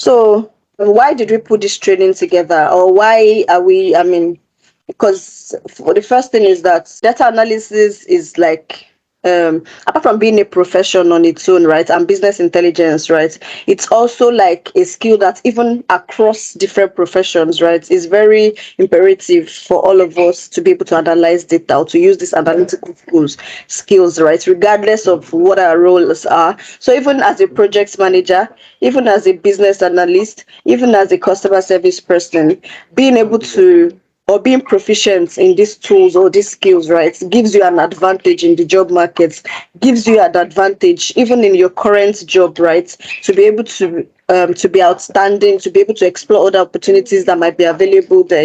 So why did we put this training together, or why are we? I mean, because for the first thing is that data analysis is like, apart from being a profession on its own, right, and business intelligence, right, it's also like a skill that even across different professions, right, is very imperative for all of us to be able to analyze data or to use these analytical skills, right, regardless of what our roles are. So even as a project manager, even as a business analyst, even as a customer service person, being able to, or being proficient in these tools or these skills, right, gives you an advantage in the job market, gives you an advantage even in your current job, right, to be able to be outstanding, to be able to explore other opportunities that might be available there,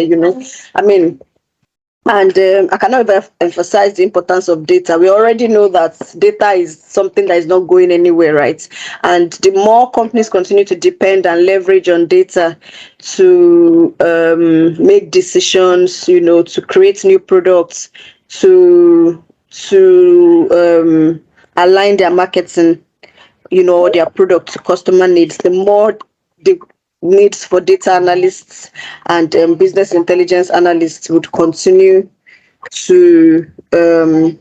I mean. And I cannot emphasize the importance of data. We already know that data is something that is not going anywhere, right? And the more companies continue to depend and leverage on data to make decisions, to create new products, to align their marketing, their product to customer needs, the more the needs for data analysts and business intelligence analysts to um,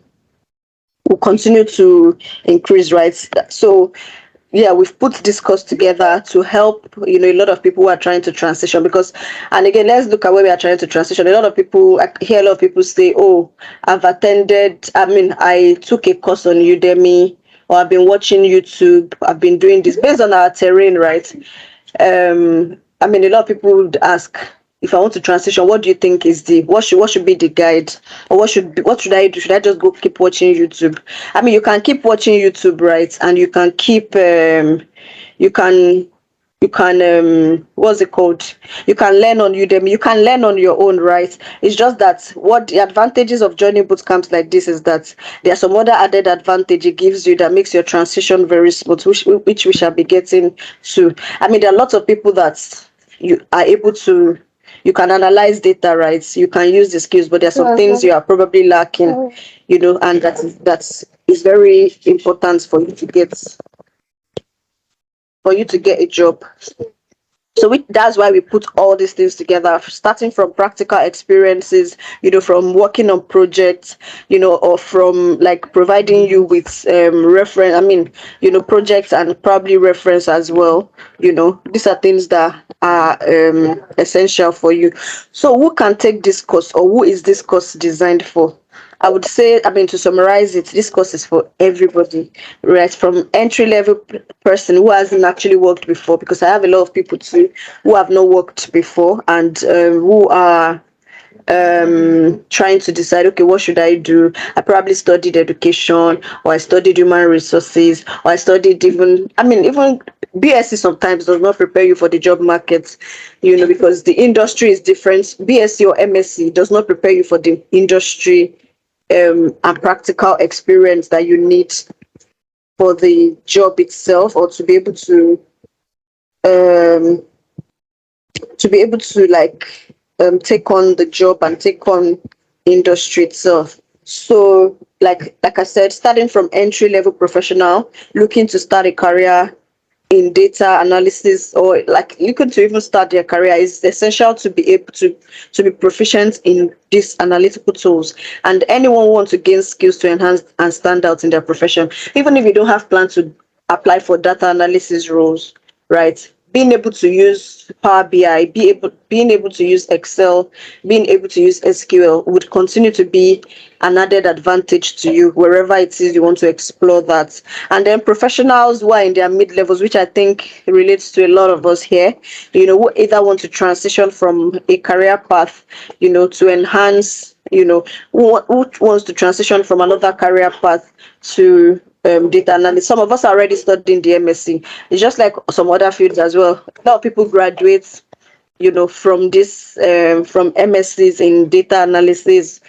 will continue to increase, right? So yeah, we've put this course together to help, a lot of people who are trying to transition. Because, and again, let's look at where we are trying to transition. A lot of people, I hear a lot of people say, oh, I took a course on Udemy, or I've been watching YouTube, I've been doing this based on our terrain, right? A lot of people would ask, if I want to transition, what do you think is what should be the guide, or what should I do? Should I just go keep watching YouTube? You can keep watching YouTube, right? And you can keep you can what's it called? You can learn on Udemy, you can learn on your own, right? It's just that what the advantages of joining boot camps like this is that there are some other added advantage it gives you that makes your transition very smooth, which we shall be getting to. There are lots of people that you can analyze data, right? You can use the skills, but there are some things you are probably lacking, and that is very important for you to get a job. So that's why we put all these things together, starting from practical experiences, from working on projects, or from like providing you with reference. Projects and probably reference as well. These are things that are essential for you. So who can take this course, or who is this course designed for? I would say, to summarize it, this course is for everybody, right? From entry level person who hasn't actually worked before, because I have a lot of people too who have not worked before, and who are trying to decide, okay, what should I do? I probably studied education, or I studied human resources, or I studied even BSc sometimes does not prepare you for the job market, because the industry is different. BSc or MSc does not prepare you for the industry and practical experience that you need for the job itself, or um, to be able to take on the job and take on industry itself. So like I said, starting from entry level professional looking to start a career in data analysis, or like looking to even start their career, is essential to be able to be proficient in these analytical tools. And anyone who wants to gain skills to enhance and stand out in their profession, even if you don't have plans to apply for data analysis roles, right? Being able to use Power BI, being able to use Excel, being able to use SQL would continue to be an added advantage to you wherever it is you want to explore that. And then professionals who are in their mid levels, which I think relates to a lot of us here, who either want to transition from a career path, to enhance, who wants to transition from another career path to data analysis. Some of us are already studying the MSc. It's just like some other fields as well. A lot of people graduate, from this from MScs in data analysis,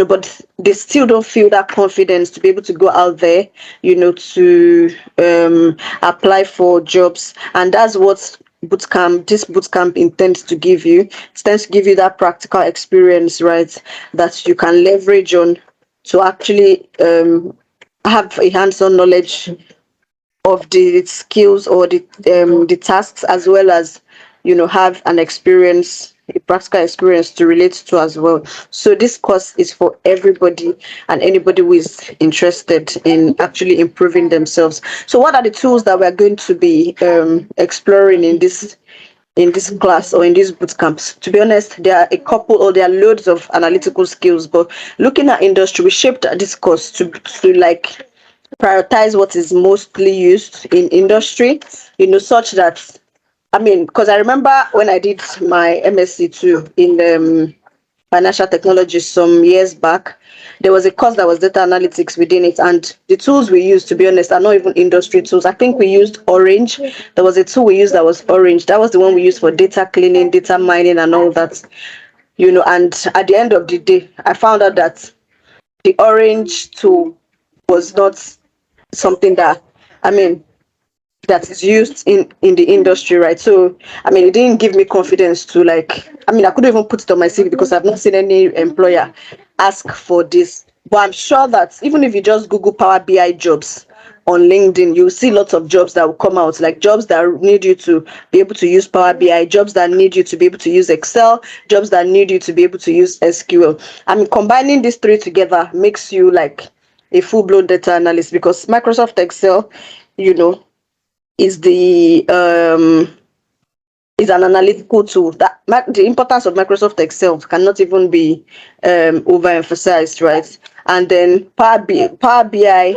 but they still don't feel that confidence to be able to go out there, to apply for jobs. And that's what this bootcamp intends to give you. It tends to give you that practical experience, right, that you can leverage on to actually have a hands-on knowledge of the skills or the tasks, as well as have an experience, a practical experience to relate to as well. So this course is for everybody and anybody who is interested in actually improving themselves. So what are the tools that we're going to be exploring in this class or in these boot camps? To be honest, there are a couple, or there are loads of analytical skills, but looking at industry, we shaped this course to like prioritize what is mostly used in industry, such that, because I remember when I did my MSc too in financial technology some years back, there was a course that was data analytics within it, and the tools we used, to be honest, are not even industry tools. I think we used Orange. There was a tool we used that was Orange. That was the one we used for data cleaning, data mining, and all that. And at the end of the day, I found out that the Orange tool was not something that, I mean, that is used in the industry, right? So it didn't give me confidence to, like, I couldn't even put it on my CV because I've not seen any employer ask for this. But I'm sure that even if you just Google Power BI jobs on LinkedIn, you'll see lots of jobs that will come out, like jobs that need you to be able to use Power BI, jobs that need you to be able to use Excel, jobs that need you to be able to use SQL. Combining these three together makes you like a full-blown data analyst, because Microsoft Excel, you know, is an analytical tool. The importance of Microsoft Excel cannot even be overemphasized, right? And then Power BI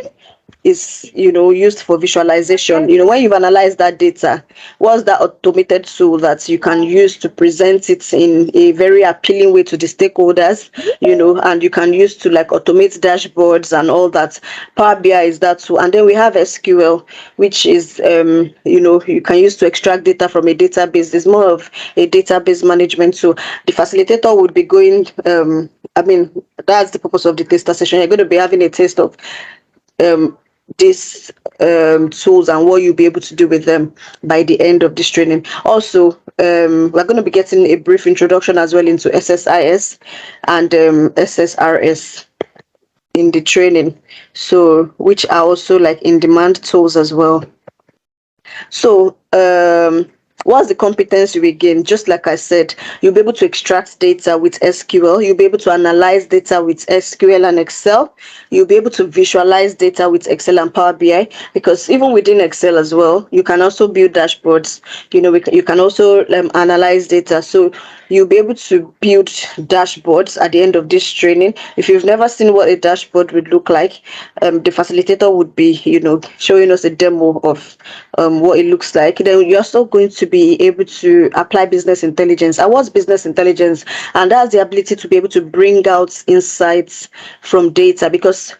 is used for visualization. When you've analyzed that data, what's that automated tool that you can use to present it in a very appealing way to the stakeholders, and you can use to like automate dashboards and all that. Power BI is that tool. And then we have SQL, which is you can use to extract data from a database. It's more of a database management tool. The facilitator would be going that's the purpose of the taster session. You're going to be having a taste of these tools and what you'll be able to do with them by the end of this training. Also, we're going to be getting a brief introduction as well into SSIS and SSRS in the training, so which are also like in demand tools as well. So what's the competence you will gain? Just like I said, you'll be able to extract data with SQL. You'll be able to analyze data with SQL and Excel. You'll be able to visualize data with Excel and Power BI, because even within Excel as well, you can also build dashboards. You can also analyze data. So you'll be able to build dashboards at the end of this training. If you've never seen what a dashboard would look like, the facilitator would be showing us a demo of what it looks like. Then you're also going to be able to apply business intelligence. And what's business intelligence? And that's the ability to be able to bring out insights from data, because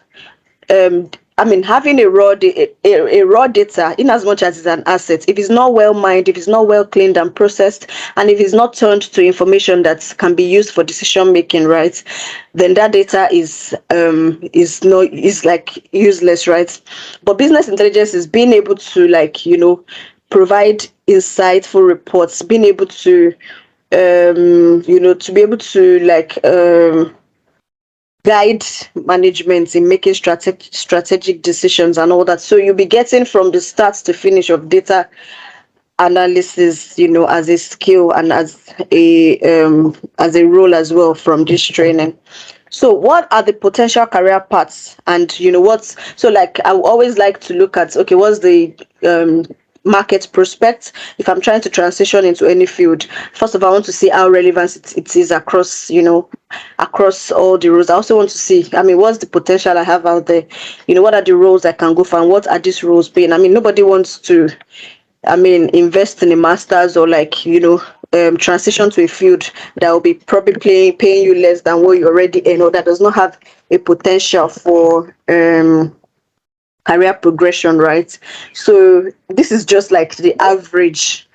having a raw data, in as much as it's an asset, if it's not well mined, if it's not well cleaned and processed, and if it's not turned to information that can be used for decision making, right, then that data is like useless, right? But business intelligence is being able to provide insightful reports, being able to to be able to guide management in making strategic decisions and all that. So you'll be getting from the start to finish of data analysis, as a skill and as a role as well from this training. So what are the potential career paths? And so like I always like to look at, okay, what's the market prospects if I'm trying to transition into any field. First of all, I want to see how relevant it is across across all the roles. I also want to see, what's the potential I have out there, what are the roles I can go for, and what are these roles paying. Nobody wants to invest in a master's or transition to a field that will be probably paying you less than what you already earn, or that does not have a potential for career progression, right? So this is just like the average,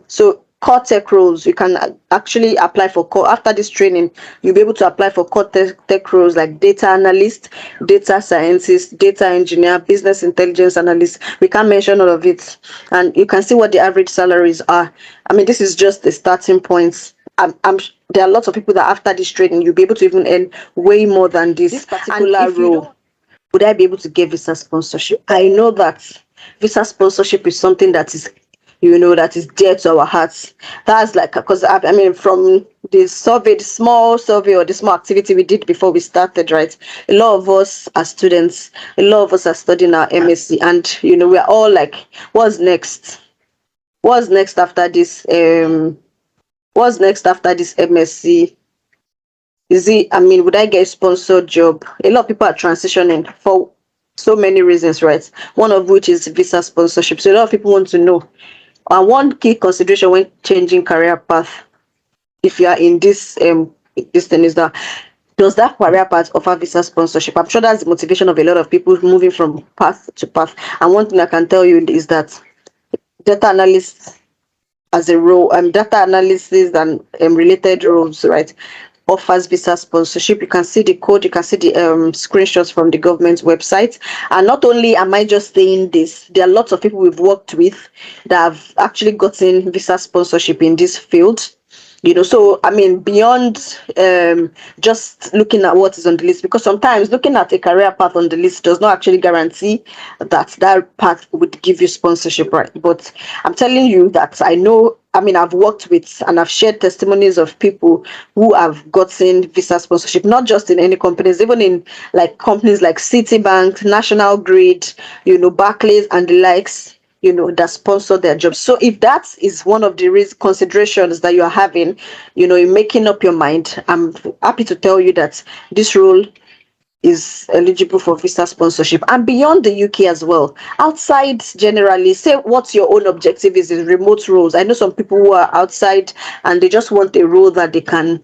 so core tech roles, you can actually apply for after this training. You'll be able to apply for core tech roles like data analyst, data scientist, data engineer, business intelligence analyst. We can't mention all of it, and you can see what the average salaries are. This is just the starting points. There are lots of people that after this training you'll be able to even earn way more than this particular role. would I be able to get visa sponsorship? I know that visa sponsorship is something that is, that is dear to our hearts. That's like, because I mean, from the survey, the small survey or the small activity we did before we started, right? A lot of us are students, a lot of us are studying our MSc, and we're all like, what's next? What's next after this? What's next after this MSc? Is it, I mean, would I get a sponsored job? A lot of people are transitioning for so many reasons, right? One of which is visa sponsorship. So a lot of people want to know. And one key consideration when changing career path, if you are in this thing, is that, does that career path offer visa sponsorship? I'm sure that's the motivation of a lot of people moving from path to path. And one thing I can tell you is that data analysts as a role, data analysis and related roles, right, offers visa sponsorship. You can see the code, you can see the screenshots from the government website. And not only am I just saying this, there are lots of people we've worked with that have actually gotten visa sponsorship in this field. So I mean, beyond just looking at what is on the list, because sometimes looking at a career path on the list does not actually guarantee that that path would give you sponsorship, right? But I'm telling you that I know, I mean, I've worked with and I've shared testimonies of people who have gotten visa sponsorship, not just in any companies, even in like companies like Citibank, National Grid, Barclays and the likes, that sponsor their jobs. So if that is one of the considerations that you are having, in making up your mind, I'm happy to tell you that this role is eligible for visa sponsorship, and beyond the UK as well. Outside, generally, say what your own objective is in remote roles. I know some people who are outside and they just want a role that they can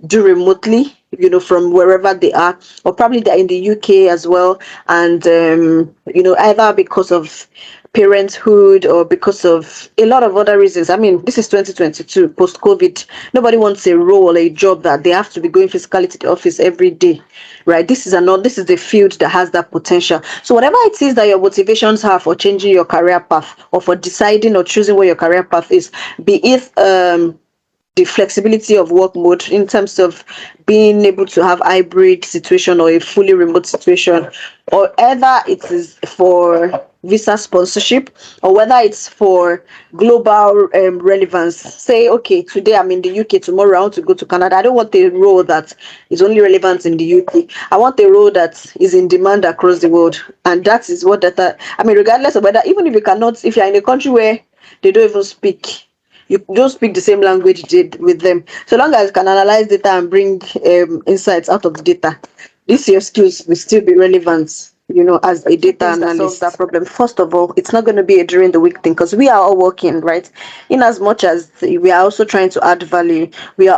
do remotely, from wherever they are, or probably they're in the UK as well, and either because of parenthood or because of a lot of other reasons. I mean, this is 2022, post COVID. Nobody wants a role, a job that they have to be going physically to the office every day, right? This is the field that has that potential. So whatever it is that your motivations are for changing your career path, or for deciding or choosing what your career path is, be it the flexibility of work mode in terms of being able to have hybrid situation or a fully remote situation, or either it is for visa sponsorship, or whether it's for global relevance. Say, okay, today I'm in the UK, tomorrow I want to go to Canada. I don't want a role that is only relevant in the UK. I want a role that is in demand across the world. And that is what data, I mean, regardless of whether, even if you cannot, if you're in a country where they don't even speak, you don't speak the same language did with them, so long as you can analyze data and bring insights out of the data, these your skills will still be relevant, as a data analyst. Solves that problem. First of all, it's not going to be a during the week thing, because we are all working, right? In as much as we are also trying to add value, I mean,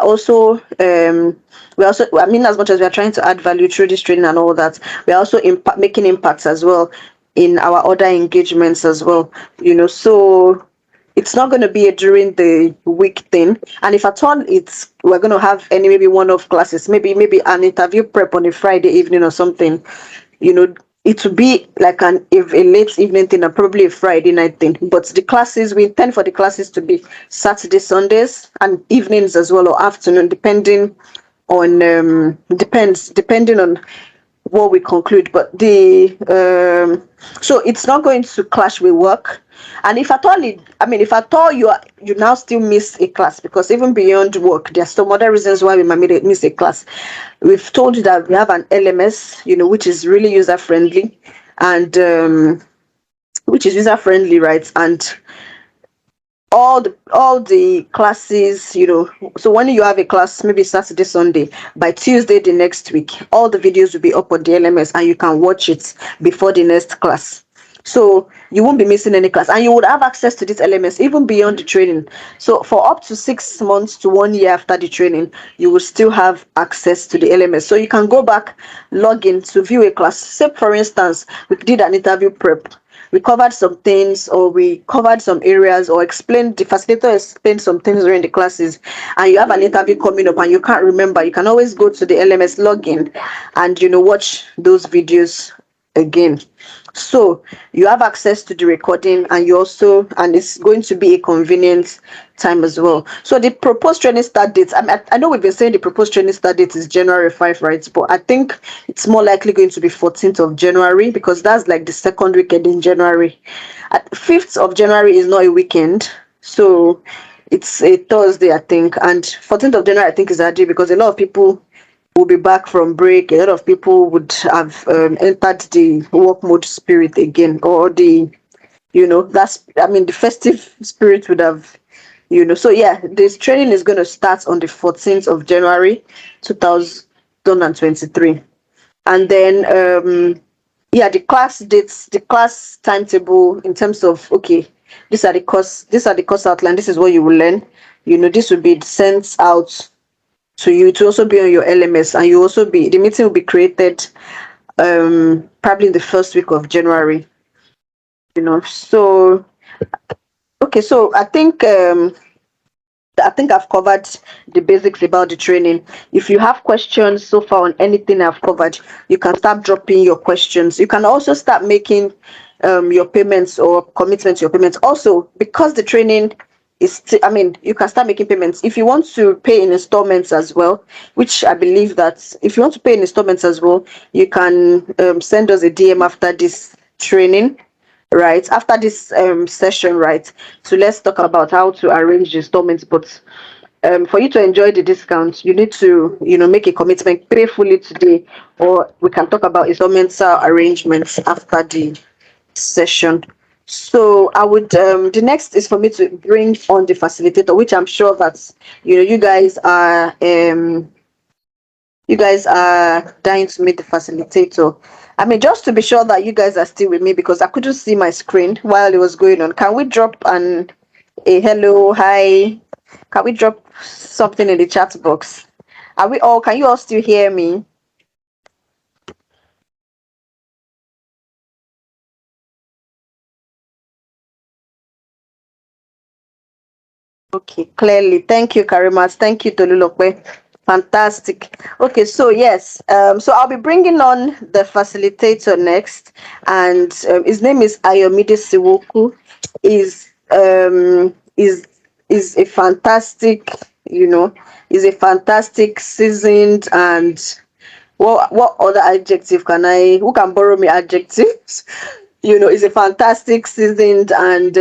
as much as we are trying to add value through this training and all that, we are also making impacts as well in our other engagements as well, so it's not going to be a during the week thing. And if at all it's we're going to have any maybe one-off classes, maybe an interview prep on a Friday evening or something, it would be like a late evening thing and probably a Friday night thing. But the classes, we intend for the classes to be Saturday, Sundays, and evenings as well, or afternoon, depending on depending on what we conclude. But the so it's not going to clash with work. And if at all if at all you now still miss a class, because even beyond work there's some other reasons why we might miss a class. We've told you that we have an LMS, which is really user friendly, and right? And all the classes, so when you have a class, maybe Saturday, Sunday, by Tuesday the next week, all the videos will be up on the LMS and you can watch it before the next class. So you won't be missing any class, and you would have access to this LMS even beyond the training. So for up to 6 months to 1 year after the training, you will still have access to the LMS. So you can go back, log in to view a class. Say for instance, we did an interview prep, we covered some things, or we covered some areas, or the facilitator explained some things during the classes, and you have an interview coming up and you can't remember, you can always go to the LMS login and watch those videos again. So you have access to the recording, and you also, and it's going to be a convenient time as well. So the proposed training start date, I know we've been saying the proposed training start date is January 5, right? But I think it's more likely going to be 14th of January, because that's like the second weekend in January. At 5th of January is not a weekend, so it's a Thursday, I think, and 14th of January I think is a day, because a lot of people will be back from break. A lot of people would have entered the work mode spirit again, or the, that's, I mean, the festive spirit would have, so yeah, this training is going to start on the 14th of January 2023. And then yeah, the class dates, the class timetable, in terms of, okay, these are the course outline, this is what you will learn, this will be sent out to you to also be on your LMS, and the meeting will be created probably in the first week of January. So okay, so I think I've covered the basics about the training. If you have questions so far on anything I've covered, you can start dropping your questions. You can also start making your payments or commitments to your payments. Also, because the training is, you can start making payments. If you want to pay in installments as well, which I believe that if you want to pay in installments as well, you can send us a DM after this training, right, after this session, right? So let's talk about how to arrange installments. But for you to enjoy the discount, you need to make a commitment, pay fully today, or we can talk about installments arrangements after the session. So I would the next is for me to bring on the facilitator, which I'm sure that you guys are dying to meet the facilitator. I mean, just to be sure that you guys are still with me, because I couldn't see my screen while it was going on. Can we drop a hello, hi? Can we drop something in the chat box? Can you all still hear me? Okay, clearly. Thank you, Karimat. Thank you, Tolulope. Fantastic. Okay, so yes, so I'll be bringing on the facilitator next, and his name is Ayomide Siwoku. Is a fantastic, is a fantastic, seasoned, and what other adjective can who can borrow me adjectives? Is a fantastic, seasoned, and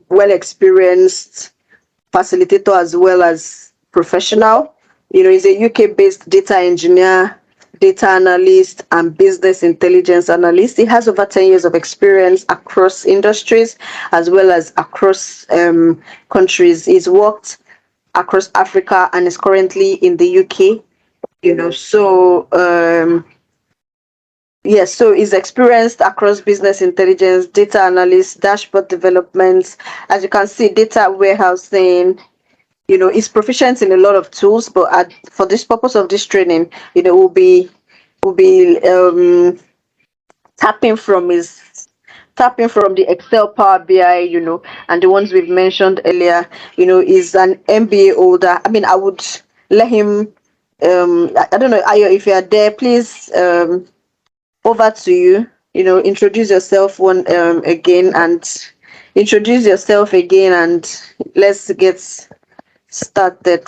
well experienced facilitator, as well as professional. He's a UK-based data engineer, data analyst, and business intelligence analyst. He has over 10 years of experience across industries as well as across countries. He's worked across Africa and is currently in the UK. Yes, so he's experienced across business intelligence, data analysis, dashboard development, as you can see, data warehousing. He's proficient in a lot of tools, but for this purpose of this training, we'll be tapping from the Excel, Power BI, and the ones we've mentioned earlier. Is an MBA holder. I mean, I would let him. I don't know, Ayo, if you are there, please. Over to you. Introduce yourself again, and let's get started.